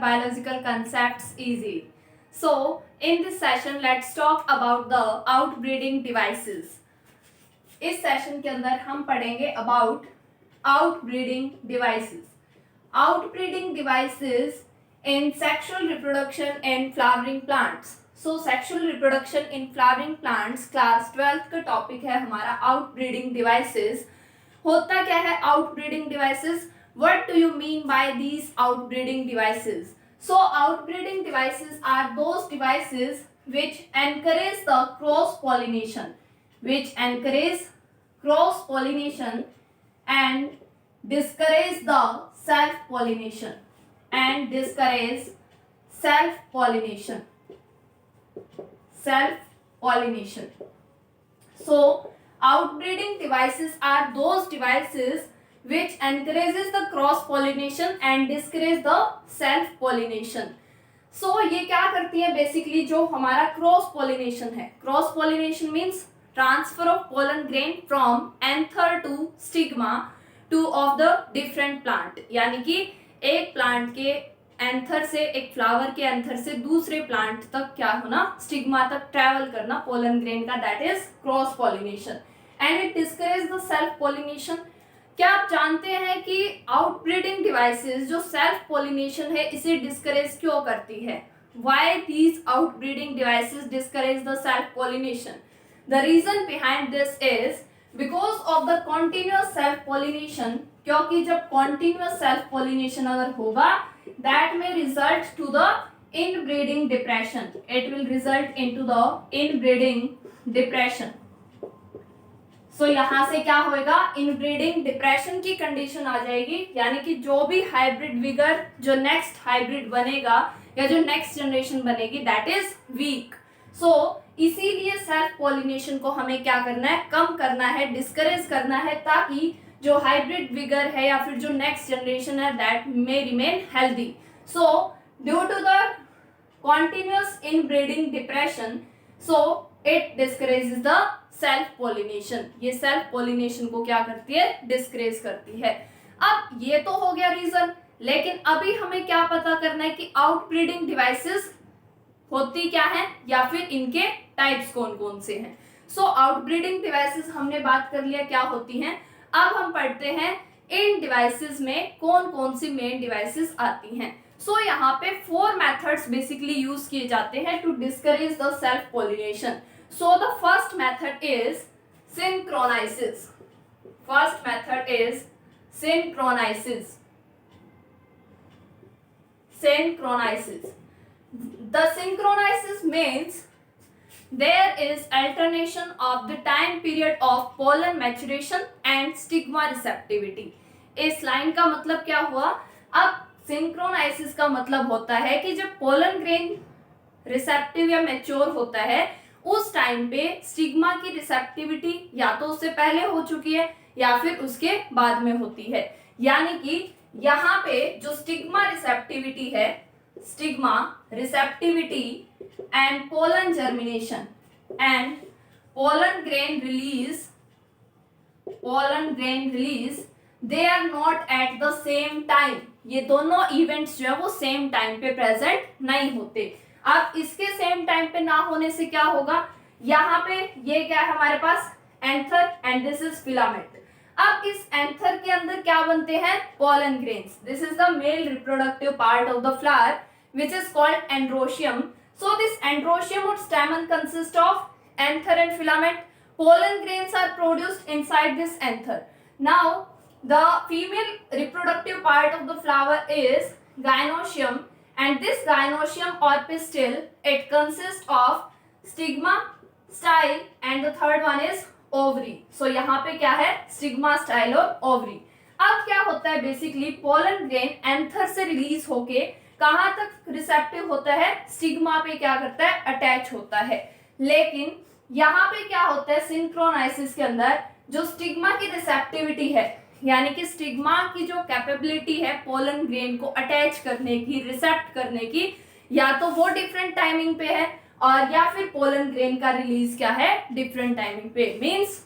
biological concepts easy. So, in this session, let's talk about the outbreeding devices. इस session के अंदर हम पढ़ेंगे about outbreeding devices. Outbreeding devices in sexual reproduction and flowering plants. So, sexual reproduction in flowering plants class 12th का topic है हमारा outbreeding devices. होता क्या है outbreeding devices? What do you mean by these outbreeding devices? So, outbreeding devices are those devices which encourage the cross pollination, and discourage the self pollination So, outbreeding devices are those devices which encourages the cross pollination and discourage the self pollination. So, ये क्या करती है basically? जो हमारा cross pollination है, cross pollination means transfer of pollen grain from anther to stigma to of the different plant, यानी कि एक प्लांट के एंथर से, एक फ्लावर के एंथर से दूसरे प्लांट तक क्या होना, स्टिग्मा तक ट्रैवल करना पोलन ग्रेन का, that is cross pollination. And it discourage the self pollination. क्या आप जानते हैं कि आउटब्रीडिंग डिवाइसेस जो सेल्फ पॉलिनेशन है इसे डिस्करेज क्यों करती है? Why these outbreeding devices discourage the self pollination? The reason behind this is because of the continuous self pollination. क्योंकि जब कॉन्टिन्यूअस सेल्फ पॉलिनेशन अगर होगा, दैट में result to the inbreeding depression. It will result into the inbreeding depression. So यहाँ से क्या होएगा, inbreeding depression की कंडीशन आ जाएगी, यानी कि जो भी हाइब्रिड विगर, जो नेक्स्ट हाइब्रिड बनेगा या जो नेक्स्ट जनरेशन बनेगी, दैट इज वीक. सो इसीलिए सेल्फ पॉलिनेशन को हमें क्या करना है, कम करना है, डिस्करेज करना है, ताकि जो हाइब्रिड विगर है या फिर जो नेक्स्ट जनरेशन है that may remain healthy. So due to the continuous inbreeding depression, so it discourages the self pollination. ये सेल्फ पॉलिनेशन को क्या करती है, डिस्करेज करती है. अब ये तो हो गया रीजन, लेकिन अभी हमें क्या पता करना है कि आउटब्रीडिंग डिवाइसेस होती क्या है या फिर इनके टाइप्स कौन कौन से हैं. सो आउटब्रीडिंग डिवाइसेस हमने बात कर लिया क्या होती हैं. अब हम पढ़ते हैं इन डिवाइसेस में कौन कौन सी मेन डिवाइसेस आती हैं. सो यहाँ पे 4 मेथड्स बेसिकली यूज किए जाते हैं to discourage the self pollination. So the first method is synchronisys. The synchronisys means there is alternation of the time period of pollen maturation and stigma receptivity. इस line का मतलब क्या हुआ? अब synchronisys का मतलब होता है कि जब पोलन ग्रेन रिसेप्टिव या मैच्योर होता है, उस टाइम पे स्टिग्मा की रिसेप्टिविटी या तो उससे पहले हो चुकी है या फिर उसके बाद में होती है. यानी कि यहाँ पे जो स्टिग्मा रिसेप्टिविटी है, stigma receptivity and pollen germination and pollen grain release they are not at the same time. ये दोनों इवेंट्स जो है वो सेम टाइम पे प्रेजेंट नहीं होते. अब इसके सेम टाइम पे ना होने से क्या होगा, यहाँ पे ये क्या है हमारे पास, anther, and this is filament. अब इस एंथर के अंदर क्या बनते हैं, pollen grains. This is the male reproductive part of the flower which is called androecium. So this androecium और stamen consist of anther and filament. Pollen grains are produced inside this anther. Now the female reproductive part of the flower is gynoecium. And this gynoecium or pistil, it consists of stigma, style, and the third one is ovary. So यहाँ पे क्या है, stigma, style और ovary. अब क्या होता है basically, pollen grain anther से रिलीज होके कहाँ तक रिसेप्टिव होता है, स्टिग्मा पे क्या करता है, अटैच होता है. लेकिन यहाँ पे क्या होता है, सिंक्रोनाइसिस के अंदर जो स्टिग्मा की रिसेप्टिविटी है, यानी कि स्टिग्मा की जो कैपेबिलिटी है पोलन ग्रेन को अटैच करने की, रिसेप्ट करने की, या तो वो डिफरेंट टाइमिंग पे है और या फिर पोलन ग्रेन का रिलीज क्या है, डिफरेंट टाइमिंग पे. मींस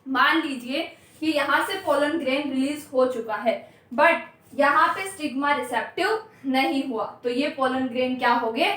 मान लीजिए कि यहाँ से पोलन ग्रेन रिलीज हो चुका है, बट यहाँ पे स्टिग्मा रिसेप्टिव नहीं हुआ तो ये पोलन ग्रेन क्या हो गए,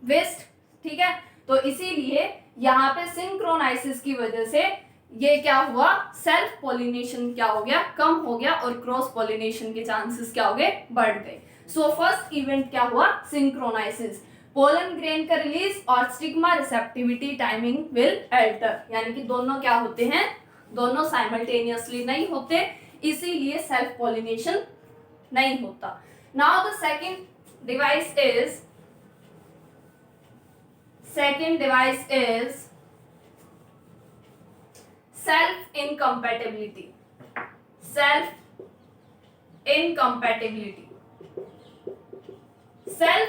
वेस्ट। ठीक है, तो इसीलिए यहाँ पे सिंक्रोनाइसिस की वजह से ये क्या हुआ, सेल्फ पोलिनेशन क्या हो गया, कम हो गया और क्रॉस पोलिनेशन के चांसेस क्या हो गए, बढ़ गए। सो फर्स्ट इवेंट क्या हुआ, सिंक्रोनाइसिस, पोलन ग्रेन का रिलीज और stigma receptivity timing will alter, यानी कि दोनों क्या होते हैं, दोनों साइमल्टेनियसली नहीं होते, इसीलिए सेल्फ पोलिनेशन नहीं होता। Now the second device is self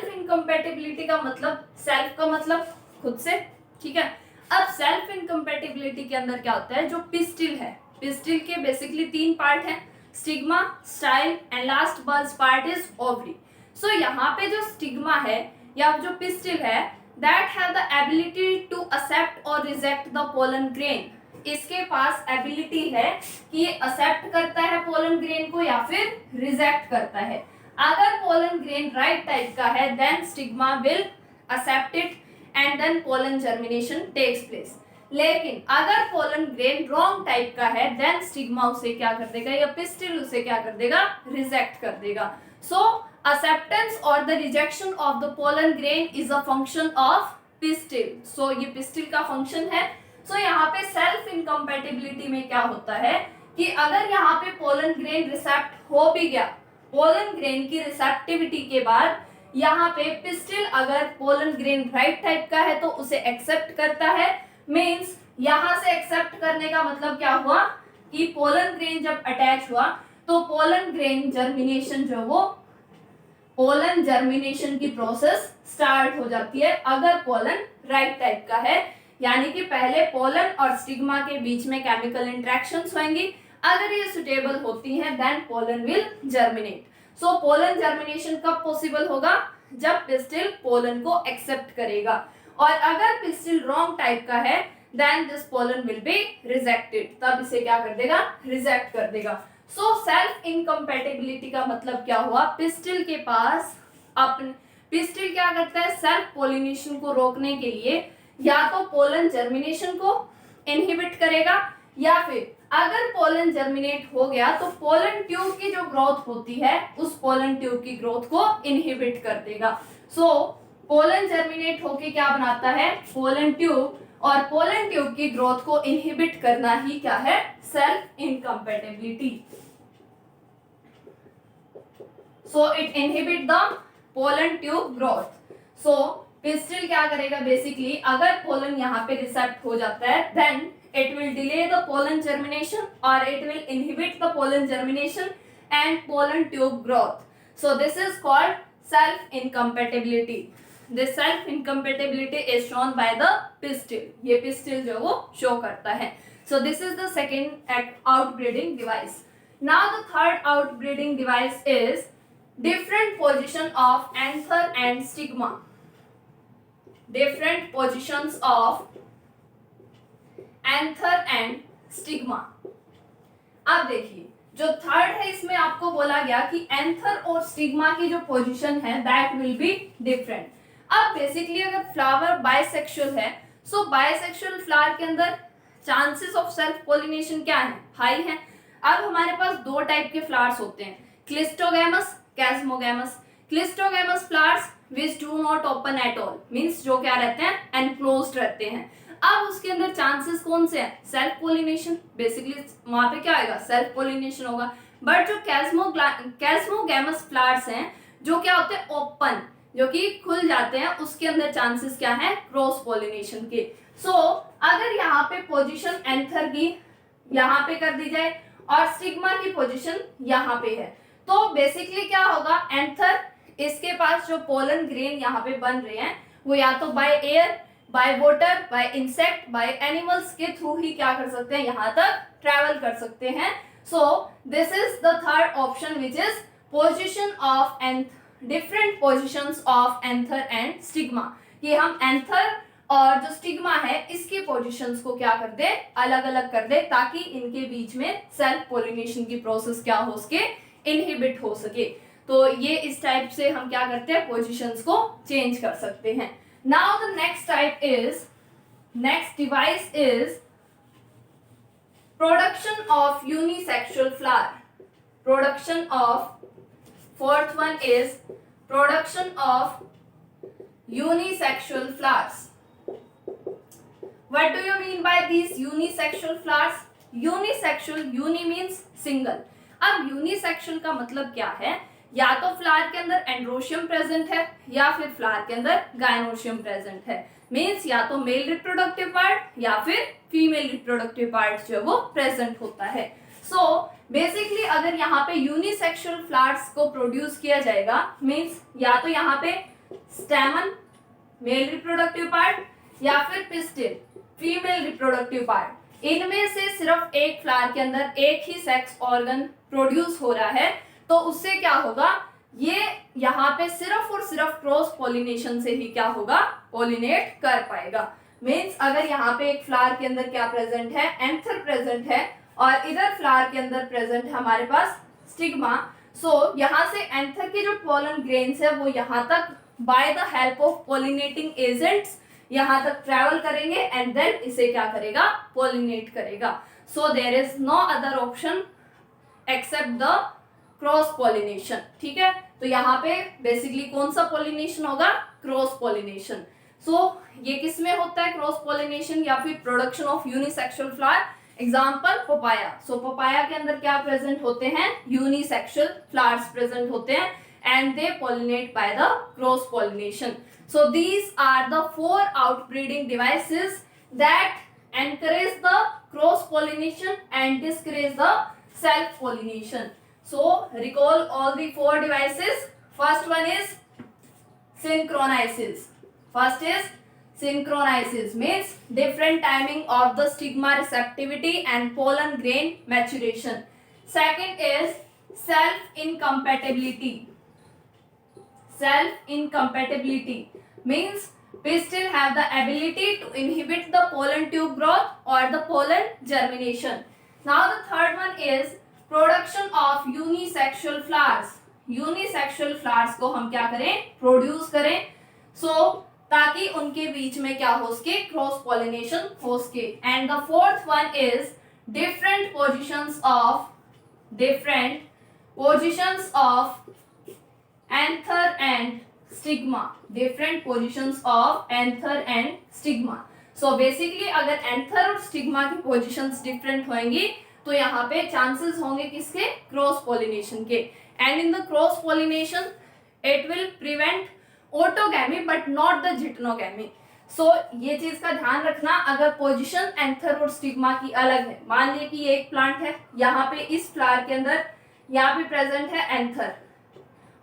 incompatibility का मतलब, सेल्फ का मतलब खुद से, ठीक है। अब सेल्फ इनकम्पेटिबिलिटी के अंदर क्या होता है, जो पिस्टिल है, पिस्टिल के बेसिकली 3 पार्ट हैं, stigma, style and last bulge part is ovary. So यहाँ पे जो स्टिग्मा है या जो पिस्टिल है, that have the ability to accept और रिजेक्ट द पोलन ग्रेन, इसके पास एबिलिटी है कि ये एक्सेप्ट करता है पोलन ग्रेन को या फिर रिजेक्ट करता है। अगर पोलन ग्रेन राइट टाइप का है then stigma will accept it and then pollen germination takes place. लेकिन अगर पोलन ग्रेन रॉन्ग टाइप का है देन स्टिग्मा उसे क्या कर देगा, या पिस्टिल उसे क्या कर देगा, रिजेक्ट कर देगा। सो acceptance or the rejection of the pollen grain is a function of pistil। so ये pistil का function है। so यहाँ पे self incompatibility में क्या होता है कि अगर यहाँ पे pollen grain रिसेप्ट हो भी गया, pollen grain की रिसेप्टिविटी के बाद यहाँ पे pistil अगर pollen grain राइट टाइप का है तो उसे एक्सेप्ट करता है। मीन्स यहाँ से एक्सेप्ट करने का मतलब क्या हुआ कि pollen grain जब अटैच हुआ तो pollen grain जर्मिनेशन जो वो पोलन जर्मिनेशन की प्रोसेस स्टार्ट हो जाती है अगर पोलन राइट टाइप का है, यानी कि पहले पोलन और स्टिग्मा के बीच में केमिकल इंटरेक्शंस होंगी, अगर ये सुटेबल होती हैं then pollen will germinate. So pollen germination कब पॉसिबल होगा, जब पिस्टिल पोलन को एक्सेप्ट करेगा, और अगर पिस्टिल रॉन्ग टाइप का है then this pollen will be rejected, तब इसे क्या कर देगा, रिजेक्ट कर देगा। सो सेल्फ इनकम्पेटिबिलिटी का मतलब क्या हुआ, पिस्टिल के पास अपने, पिस्टिल क्या करता है, सेल्फ पोलिनेशन को रोकने के लिए या तो पोलन जर्मिनेशन को इनहिबिट करेगा, या फिर अगर पोलन जर्मिनेट हो गया तो पोलन ट्यूब की जो ग्रोथ होती है उस पोलन ट्यूब की ग्रोथ को इनहिबिट कर देगा। सो पोलन जर्मिनेट होके क्या बनाता है, पोलन ट्यूब, और पोलन ट्यूब की ग्रोथ को इनहिबिट करना ही क्या है, self incompatibility. So it inhibit the pollen tube growth. So pistil क्या करेगा, बेसिकली अगर पोलन यहाँ पे रिसेप्ट हो जाता है then it will delay the pollen germination or it will inhibit the pollen germination and pollen tube growth. So this is called self incompatibility. This self incompatibility is shown by the pistil. ये pistil जो वो show करता है। So this is the second outbreeding device. Now the third outbreeding device is different position of anther and stigma. Different positions of anther and stigma. अब देखिए जो third है इसमें आपको बोला गया कि एंथर और स्टिग्मा की जो पोजीशन है दैट विल बी डिफरेंट। अब बेसिकली अगर फ्लावर बाइसेक्सुअल है, सो बाइसेक्सुअल फ्लावर के अंदर चांसेस ऑफ सेल्फ पोलिनेशन क्या है, हाई है। अब हमारे पास 2 टाइप के फ्लावर्स होते हैं, cleistogamous, chasmogamous. Cleistogamous flowers which do not open at all, means जो क्या रहते हैं, एनक्लोज्ड रहते हैं। अब उसके अंदर चांसेस कौन से हैं, सेल्फ पोलिनेशन, बेसिकली वहां पे क्या आएगा, सेल्फ पोलिनेशन होगा। बट जो कैस्मोगैमस फ्लावर्स हैं जो क्या होते हैं, ओपन, जो कि खुल जाते हैं, उसके अंदर चांसेस क्या है, क्रॉस पोलिनेशन के। सो अगर यहाँ पे पोजीशन एंथर की यहाँ पे कर दी जाए और स्टिग्मा की पोजीशन यहाँ पे है, तो बेसिकली क्या होगा, एंथर इसके पास जो पोलन ग्रेन यहाँ पे बन रहे हैं वो या तो by air, by water, bye insect, by animals के थ्रू ही क्या कर सकते हैं, यहाँ तक ट्रेवल कर सकते हैं। So this is the third option which is position of different positions of anther and stigma, कि हम एंथर और जो स्टिग्मा है इसकी पोजिशंस को क्या कर दे, अलग अलग कर दे, ताकि इनके बीच में सेल्फ पोलिनेशन की प्रोसेस क्या हो सके, इनहिबिट हो सके। तो ये इस टाइप से हम क्या करते हैं, पोजीशंस को चेंज कर सकते हैं। Now the next device is production of unisexual flower. Production of, fourth one is production of unisexual flowers. What do you mean by these unisexual flowers? Unisexual, uni means single. अब unisexual का मतलब क्या है, या तो flower के अंदर androecium present है या फिर फ्लावर के अंदर गायनोशियम प्रेजेंट है। मीन्स या तो मेल रिप्रोडक्टिव पार्ट या फिर फीमेल रिप्रोडक्टिव पार्ट जो वो प्रेजेंट होता है। सो बेसिकली अगर यहाँ पे यूनिसेक्सुअल फ्लावर्स को प्रोड्यूस किया जाएगा, मीन्स या तो यहाँ पे स्टेमन मेल रिप्रोडक्टिव पार्ट या फिर पिस्टिल फीमेल रिप्रोडक्टिव पार्ट, इनमें से सिर्फ एक फ्लावर के अंदर एक ही सेक्स ऑर्गन प्रोड्यूस हो रहा है, तो उससे क्या होगा, ये यहाँ पे सिर्फ और सिर्फ क्रॉस पॉलिनेशन से ही क्या होगा, पॉलिनेट कर पाएगा। मीन्स अगर यहाँ पे एक फ्लावर के अंदर क्या प्रेजेंट है, एंथर प्रेजेंट है, और इधर फ्लावर के अंदर प्रेजेंट है हमारे पास स्टिग्मा। सो यहाँ से एंथर के जो पोलन ग्रेन्स है वो यहाँ तक by the help of pollinating agents यहाँ तक ट्रेवल करेंगे एंड देन इसे क्या करेगा, पॉलिनेट करेगा। So there is no other option except the cross pollination. ठीक है, तो यहाँ पे बेसिकली कौन सा पॉलिनेशन होगा, क्रॉस पॉलिनेशन। सो ये किस में होता है क्रॉस पॉलिनेशन या फिर production of unisexual flower. Example papaya. So papaya के अंदर क्या प्रेजेंट होते हैं, यूनिसेक्सुअल फ्लावर्स प्रेजेंट होते हैं and they pollinate by the cross pollination. So these are the 4 outbreeding devices that encourage the cross pollination and discourage the self pollination. So recall all the 4 devices. First one is synchronisys. First is synchronisys, means different timing of the stigma receptivity and pollen grain maturation. Second is self incompatibility. Self incompatibility means pistil have the ability to inhibit the pollen tube growth or the pollen germination. Now the third one is production of unisexual flowers. Unisexual flowers को हम क्या करें, produce करें, ताकि उनके बीच में क्या हो सके, क्रॉस पॉलिनेशन हो सके। And the fourth one is different positions of anther and stigma. Different positions of anther and stigma. So basically अगर anther और stigma की positions different होंगी तो यहाँ पे chances होंगे किसके, क्रॉस पॉलिनेशन के। And in the cross pollination it will prevent autogamy but not the geitonogamy. So ये चीज का ध्यान रखना, अगर पोजीशन एंथर और स्टिग्मा की अलग है, मान लिया कि ये एक प्लांट है, यहाँ पे इस फ्लावर के अंदर यहाँ पे प्रेजेंट है एंथर,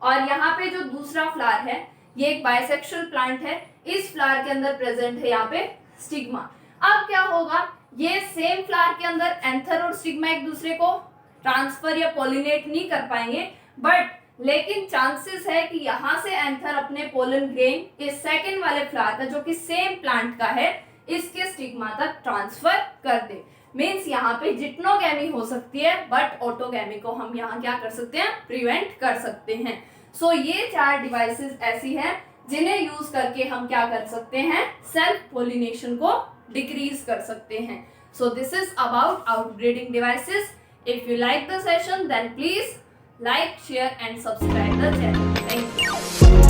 और यहाँ पे जो दूसरा फ्लावर है ये एक बाइसेक्सुअल प्लांट है, इस फ्लावर के अंदर प्रेजेंट है यहाँ पे स्टिग्मा। अब क्या होगा, ये सेम फ्लावर के अंदर एंथर और स्टिग्मा एक दूसरे को ट्रांसफर या पॉलिनेट नहीं कर पाएंगे, बट लेकिन चांसेस है कि यहाँ से एंथर अपने पोलन ग्रेन इस सेकंड वाले फ्लावर का जो कि सेम प्लांट का है इसके स्टिग्मा तक ट्रांसफर कर दे। मीन्स यहाँ पे जिटनोगैमी हो सकती है बट ऑटोगैमी को हम यहाँ क्या कर सकते हैं, प्रिवेंट कर सकते हैं। सो ये 4 डिवाइसेस ऐसी हैं जिन्हें यूज करके हम क्या कर सकते हैं, सेल्फ पोलिनेशन को डिक्रीज कर सकते हैं। So this is about outbreeding devices. If you like the session then please like, share and subscribe the channel. Thank you.